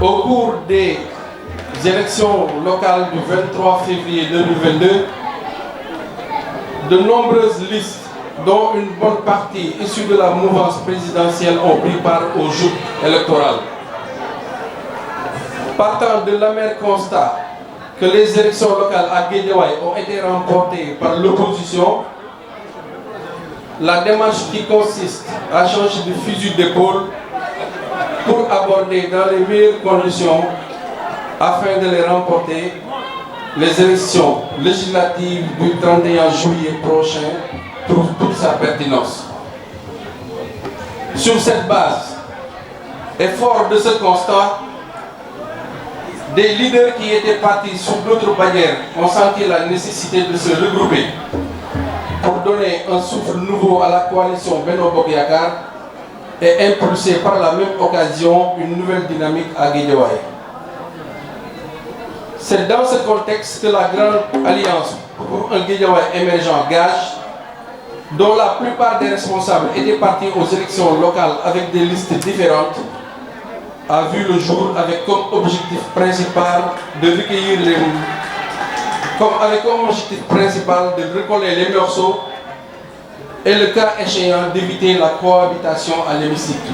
Au cours des élections locales du 23 février 2022, de nombreuses listes, dont une bonne partie issue de la mouvance présidentielle, ont pris part au joug électoral. Partant de l'amer constat que les élections locales à Guédiawaye ont été remportées par l'opposition, la démarche qui consiste à changer de fusil d'épaule pour aborder dans les meilleures conditions, afin de les remporter, les élections législatives du 31 juillet prochain trouve toute sa pertinence. Sur cette base, et fort de ce constat, des leaders qui étaient partis sous d'autres bannières ont senti la nécessité de se regrouper pour donner un souffle nouveau à la coalition Benno Bokk Yakaar et impulser par la même occasion une nouvelle dynamique à Guédiawaye. C'est dans ce contexte que la Grande Alliance pour un Guédiawaye émergent GAGE, dont la plupart des responsables étaient partis aux élections locales avec des listes différentes, a vu le jour avec comme objectif principal de recueillir de recoller les morceaux et le cas échéant d'éviter la cohabitation à l'hémicycle.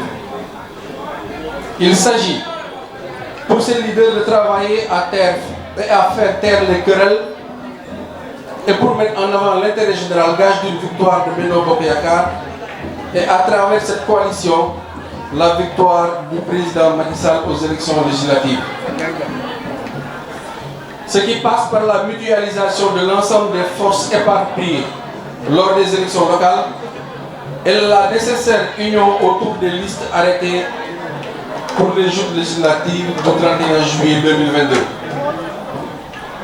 Il s'agit pour ces leaders de travailler à terre et à faire taire les querelles et pour mettre en avant l'intérêt général, gage d'une victoire de Benno Bokk Yakaar et à travers cette coalition, la victoire du président Macky Sall aux élections législatives. Ce qui passe par la mutualisation de l'ensemble des forces éparpillées lors des élections locales et la nécessaire union autour des listes arrêtées pour les joutes législatives du 31 juillet 2022.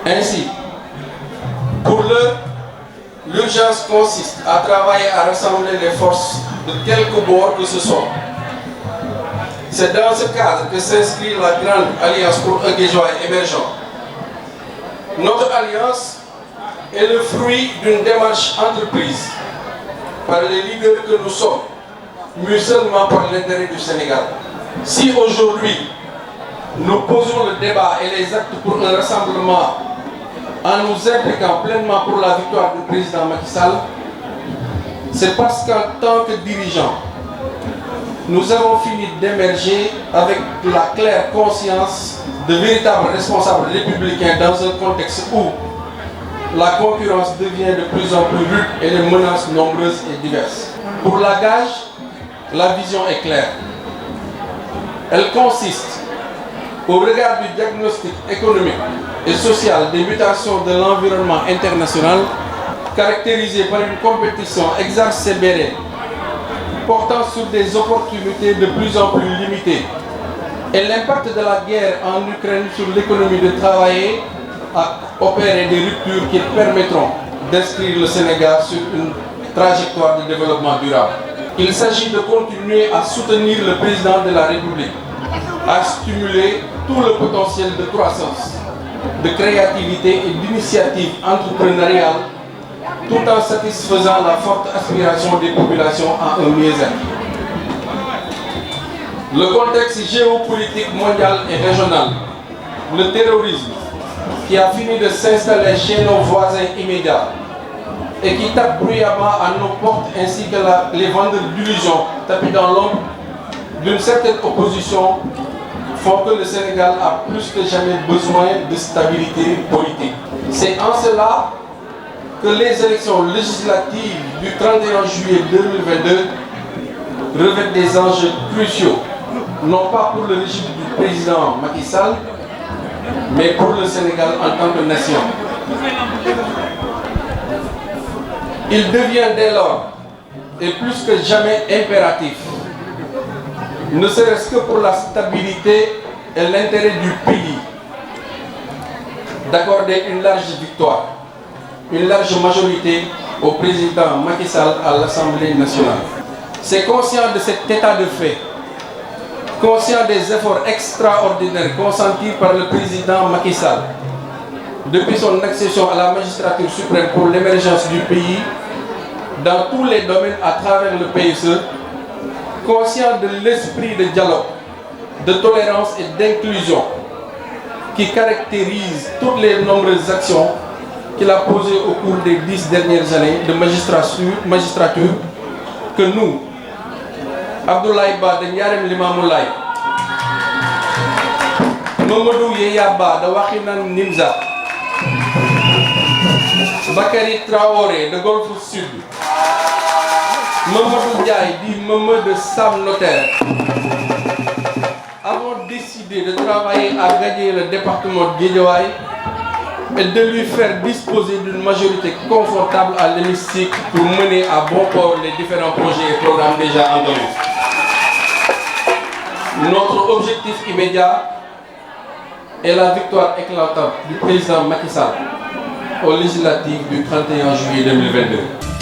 Ainsi, pour l'heure, l'urgence consiste à travailler à rassembler les forces de quelque bord que ce soit. C'est dans ce cadre que s'inscrit la Grande Alliance pour un Guédiawaye émergent. Notre alliance est le fruit d'une démarche entreprise par les leaders que nous sommes, mais seulement par l'intérêt du Sénégal. Si aujourd'hui, nous posons le débat et les actes pour un rassemblement en nous impliquant pleinement pour la victoire du président Macky Sall, c'est parce qu'en tant que dirigeants, nous avons fini d'émerger avec la claire conscience de véritables responsables républicains dans un contexte où la concurrence devient de plus en plus rude et les menaces nombreuses et diverses. Pour la GAGE, la vision est claire. Elle consiste, au regard du diagnostic économique et social des mutations de l'environnement international, caractérisé par une compétition exacerbée portant sur des opportunités de plus en plus limitées, et l'impact de la guerre en Ukraine sur l'économie de travailler à opérer des ruptures qui permettront d'inscrire le Sénégal sur une trajectoire de développement durable. Il s'agit de continuer à soutenir le président de la République, à stimuler tout le potentiel de croissance, de créativité et d'initiative entrepreneuriale, tout en satisfaisant la forte aspiration des populations à un mieux-être. Le contexte géopolitique mondial et régional, le terrorisme, qui a fini de s'installer chez nos voisins immédiats et qui tape bruyamment à nos portes, ainsi que les vendeurs d'illusions tapis dans l'ombre d'une certaine opposition, font que le Sénégal a plus que jamais besoin de stabilité politique. C'est en cela que les élections législatives du 31 juillet 2022 revêtent des enjeux cruciaux, non pas pour le régime du président Macky Sall, mais pour le Sénégal en tant que nation. Il devient dès lors, et plus que jamais impératif, ne serait-ce que pour la stabilité et l'intérêt du pays, d'accorder une large victoire, une large majorité au président Macky Sall à l'Assemblée nationale. C'est conscient de cet état de fait, conscient des efforts extraordinaires consentis par le président Macky Sall depuis son accession à la magistrature suprême pour l'émergence du pays dans tous les domaines à travers le PSE, conscient de l'esprit de dialogue de tolérance et d'inclusion qui caractérise toutes les nombreuses actions qu'il a posées au cours des 10 dernières années de magistrature que nous, Abdoulaye Ba de Ndiarème Limamoulaye, Mamadou Yaya Ba de Wakhinane Nimza, Bakary Traoré de Golfe Sud, Mamadou Ndiaye dit Mamadou de Sam Notaire, avons décidé de travailler à gagner le département de Guédiawaye et de lui faire disposer d'une majorité confortable à l'hémicycle pour mener à bon port les différents projets et programmes déjà engagés. Notre objectif immédiat est la victoire éclatante du président Macky Sall aux législatives du 31 juillet 2022.